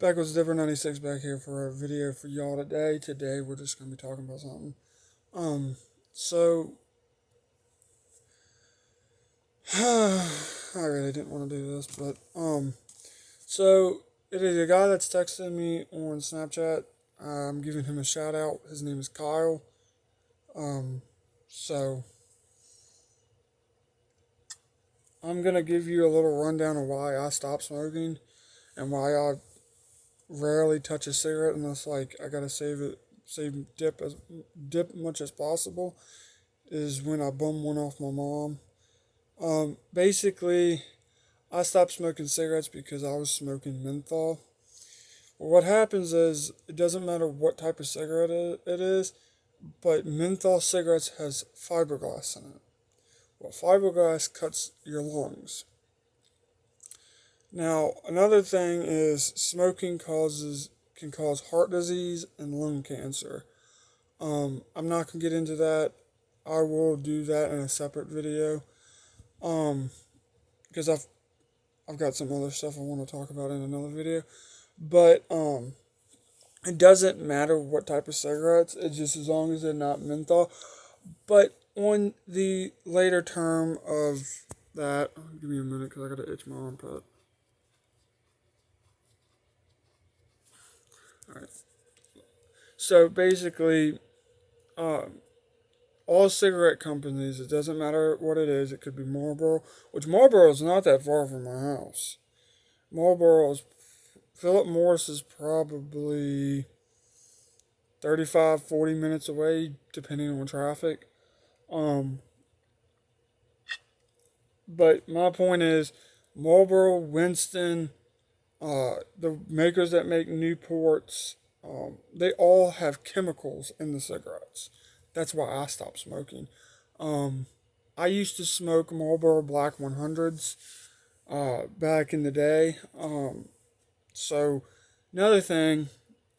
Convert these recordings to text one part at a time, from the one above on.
Back with Zipper 96 back here for a video for y'all today. Today we're just gonna be talking about something. Um, so I really didn't want to do this, but so it is a guy that's texting me on Snapchat. I'm giving him a shout out. His name is Kyle. Um, so I'm gonna give you a little rundown of why I stopped smoking and why I rarely touch a cigarette unless like I gotta save dip much as possible. Is when I bum one off my mom. Basically, I stopped smoking cigarettes because I was smoking menthol. Well, what happens is it doesn't matter what type of cigarette it is, but menthol cigarettes has fiberglass in it. Well, fiberglass cuts your lungs. Now, another thing is smoking can cause heart disease and lung cancer. I'm not gonna get into that. I will do that in a separate video. Um, because I've got some other stuff I want to talk about in another video. But it doesn't matter what type of cigarettes. It's just as long as they're not menthol. But on the later term of that, give me a minute because I gotta itch my armpit. All right. So basically, uh, all cigarette companies, it doesn't matter what it is. It could be Marlboro, which Marlboro is not that far from my house. Marlboro is Philip Morris is probably 35, 40 minutes away, depending on traffic. Um, but my point is, Marlboro, Winston, the makers that make Newports, they all have chemicals in the cigarettes. That's why I stopped smoking. Um, I used to smoke Marlboro Black 100s back in the day. So another thing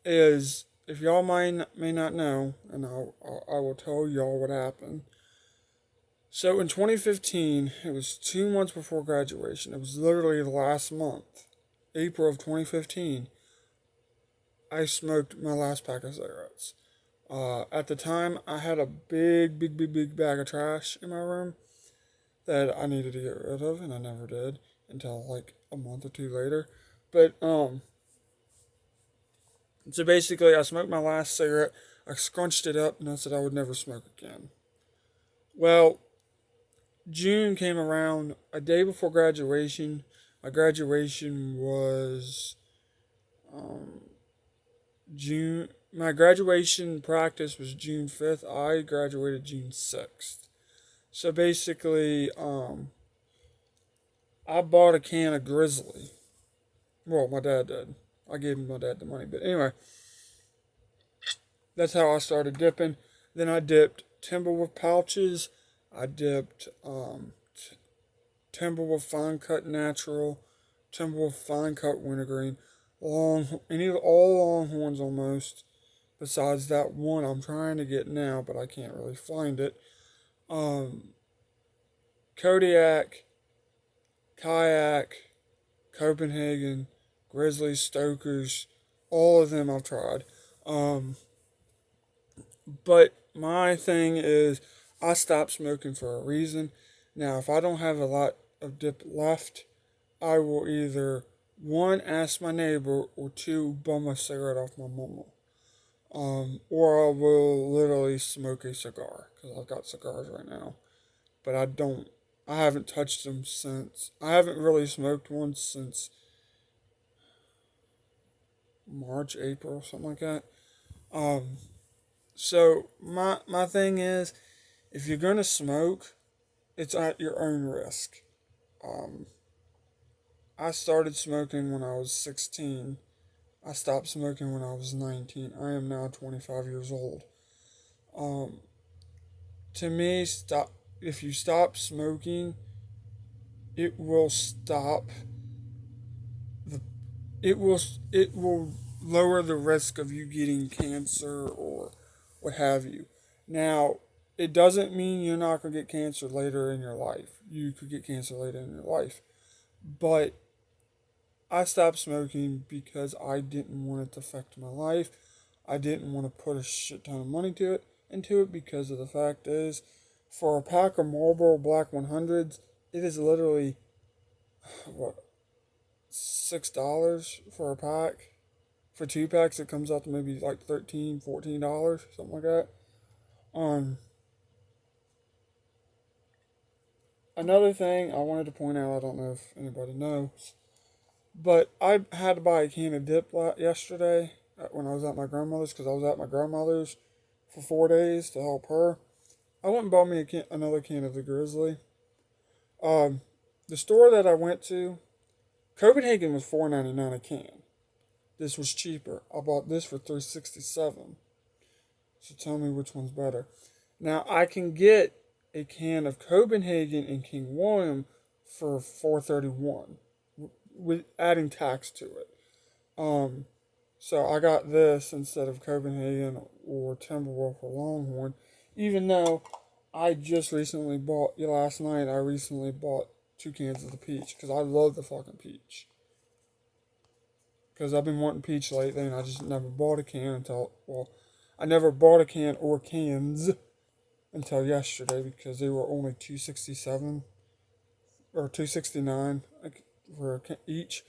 is, if y'all may not know, and I will tell y'all what happened. So in 2015, it was 2 months before graduation. It was literally the last month, April of 2015. I smoked my last pack of cigarettes. At the time, I had a big bag of trash in my room that I needed to get rid of, and I never did until like a month or two later. But so basically, I smoked my last cigarette. I scrunched it up, and I said I would never smoke again. Well, June came around a day before graduation. My graduation was um, June. My graduation practice was June 5th. I graduated June 6th. So basically, I bought a can of Grizzly. Well, my dad did. I gave my dad the money. But anyway, that's how I started dipping. Then I dipped Timberwolf pouches. I dipped Timberwolf Fine Cut Natural, Timberwolf Fine Cut Wintergreen, all Longhorns almost. Besides that one I'm trying to get now, but I can't really find it. Um, Kodiak, Kayak, Copenhagen, Grizzly, Stokers, all of them I've tried. Um, but my thing is, I stopped smoking for a reason. Now, if I don't have a lot of dip left, I will either one ask my neighbor or two bum a cigarette off my mama. Or I will literally smoke a cigar because I've got cigars right now. But I haven't touched them since. I haven't really smoked one since March, April, something like that. Um, so my thing is, if you're gonna smoke, it's at your own risk. Um, I started smoking when I was 16. I stopped smoking when I was 19. I am now 25 years old. Um, to me, if you stop smoking, it will stop the it will lower the risk of you getting cancer or what have you. Now, it doesn't mean you're not going to get cancer later in your life. You could get cancer later in your life, but I stopped smoking because I didn't want it to affect my life. I didn't want to put a shit ton of money into it because of the fact is, for a pack of Marlboro Black 100s, it is literally what, $6 for a pack. For 2 packs, it comes out to maybe like $13, $14, something like that. Um, Another thing I wanted to point out, I don't know if anybody knows, but I had to buy a can of dip yesterday when I was at my grandmother's because I was at my grandmother's for 4 days to help her. I went and bought me another can of the Grizzly. Um, the store that I went to, Copenhagen was $4.99 a can. This was cheaper. I bought this for $3.67. So tell me which one's better. Now I can get a can of Copenhagen and King William for $4.31 with adding tax to it. Um, so I got this instead of Copenhagen or Timberwolf or Longhorn, even though I just recently bought, last night I recently bought 2 cans of the peach because I love the fucking peach. Because I've been wanting peach lately and I just never bought a can until, well, I never bought a can or cans until yesterday because they were only $2.67 or $2.69 for each,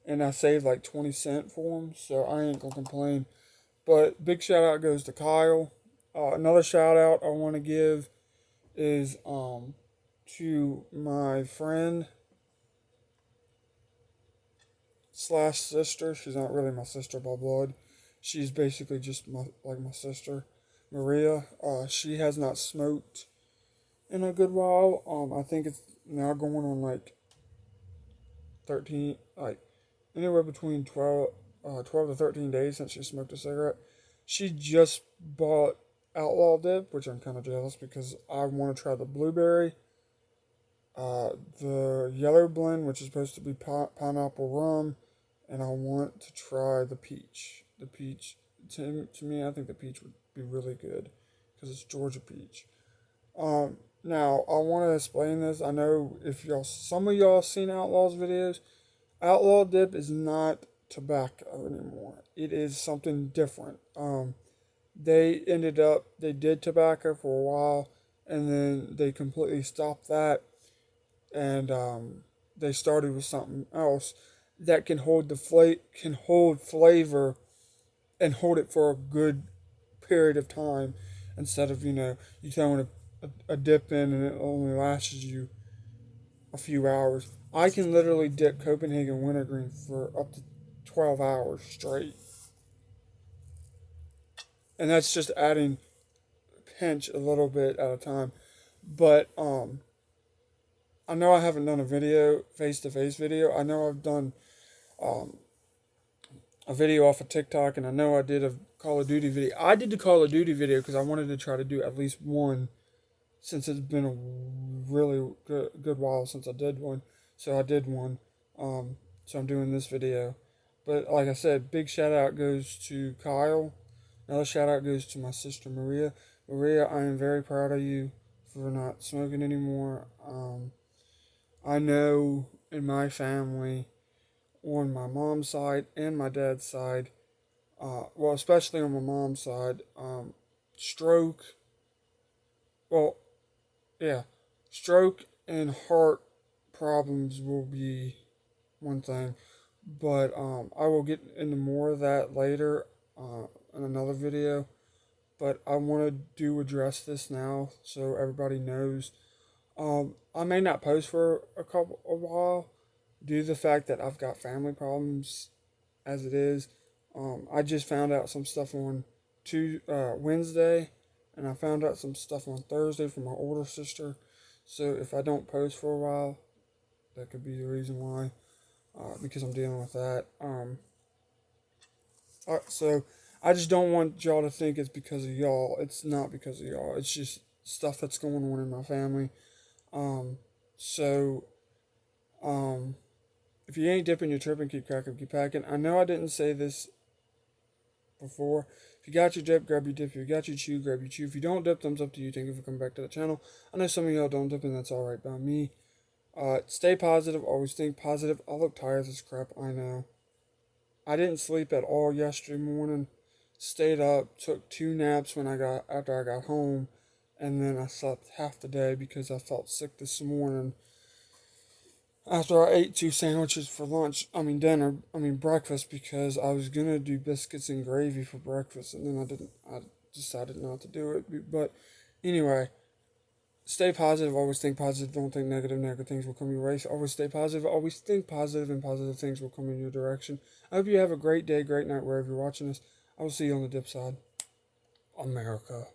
and I saved like 20 cents for them, so I ain't gonna complain. But big shout out goes to Kyle. Another shout out I want to give is to my friend slash sister. She's not really my sister by blood. She's basically just my sister, Maria. She has not smoked in a good while. I think it's now going on like 13, like anywhere between 12 to 13 days since she smoked a cigarette. She just bought Outlaw Dip, which I'm kind of jealous because I want to try the blueberry, the yellow blend, which is supposed to be pineapple rum, and I want to try the peach. The peach, to me, I think the peach would be really good because it's Georgia peach. Now I want to explain this. I know if some of y'all seen Outlaw's videos. Outlaw Dip is not tobacco anymore. It is something different. They did tobacco for a while, and then they completely stopped that, and they started with something else that can hold flavor and hold it for a good period of time, instead of you throwing a dip in and it only lasts you a few hours. I can literally dip Copenhagen wintergreen for up to 12 hours straight. And that's just adding pinch a little bit at a time. But I know I haven't done a video, face to face video. I know I've done um, a video off of TikTok, and I know I did a Call of Duty video. I did the Call of Duty video because I wanted to try to do at least one, since it's been a really good while since I did one. So I did one. So I'm doing this video. But like I said, big shout out goes to Kyle. Another shout out goes to my sister Maria. Maria, I am very proud of you for not smoking anymore. I know in my family, on my mom's side and my dad's side, well, especially on my mom's side, stroke, well, yeah, stroke and heart problems will be one thing, but I will get into more of that later in another video. But I want to address this now so everybody knows. I may not post for a while due to the fact that I've got family problems as it is. I just found out some stuff on Wednesday, and I found out some stuff on Thursday from my older sister. So if I don't post for a while, that could be the reason why, because I'm dealing with that. So I just don't want y'all to think it's because of y'all. It's not because of y'all. It's just stuff that's going on in my family. Um, so um, if you ain't dipping, you're tripping. Keep cracking, keep packing. I know I didn't say this before. If you got your dip, grab your dip. If you got your chew, grab your chew. If you don't dip, thumbs up to you. Thank you for coming back to the channel. I know some of y'all don't dip, and that's alright by me. Stay positive. Always think positive. I look tired as crap. I know. I didn't sleep at all yesterday morning. Stayed up. Took 2 naps when I got after I got home, and then I slept half the day because I felt sick this morning. After I ate 2 sandwiches for lunch, breakfast, because I was gonna do biscuits and gravy for breakfast, and then I didn't. I decided not to do it. But anyway, stay positive. Always think positive. Don't think negative. Negative things will come your way. Always stay positive. Always think positive, and positive things will come in your direction. I hope you have a great day, great night, wherever you're watching this. I will see you on the dip side. America.